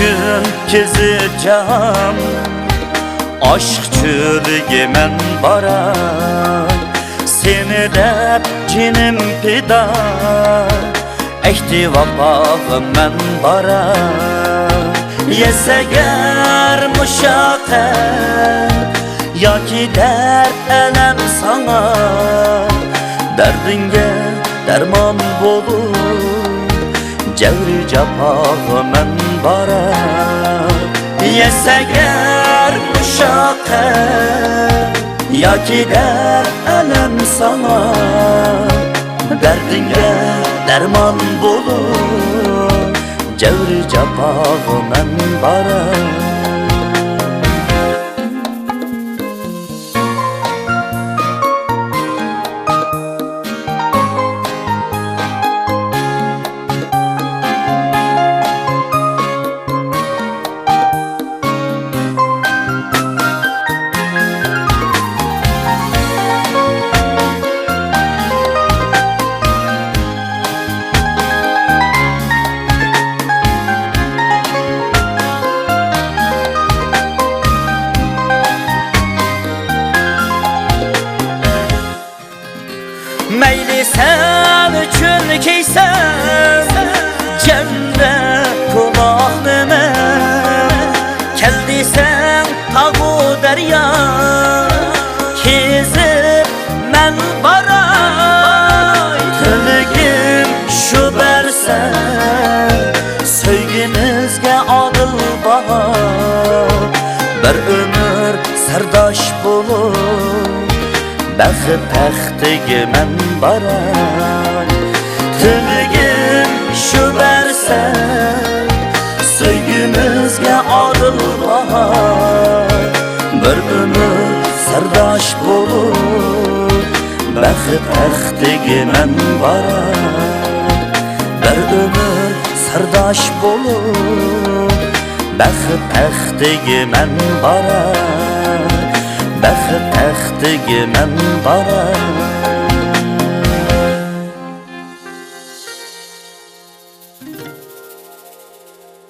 uchun kezeceğim, aşk çölüge men baray. Seni dep cinim pida, ehdi vafağım men baray. Yeseger muşaqqat yoki dard alam sana, dardinga darmon bo'lib javri jafoga men boray. Yeseger muşaqqat yoki dard alam sana, dardinga darmon bo'lib javri jafoga men boray. Meyli sen üçün keysen cennet kulağlıma, keldiysen tağı derya kezip men baray. Tülgüm şu bersen söygümüzge adıl bahar, bir ömür serdaş bulup baxit taxtiga men baray. Tülgüm şu bersen söygümüzge adıl bahar, bir ömür serdaş bulup baxit taxtiga men baray. Bir ömür serdaş bulup baxit taxtiga men baray. Baxit taxtiga men baray.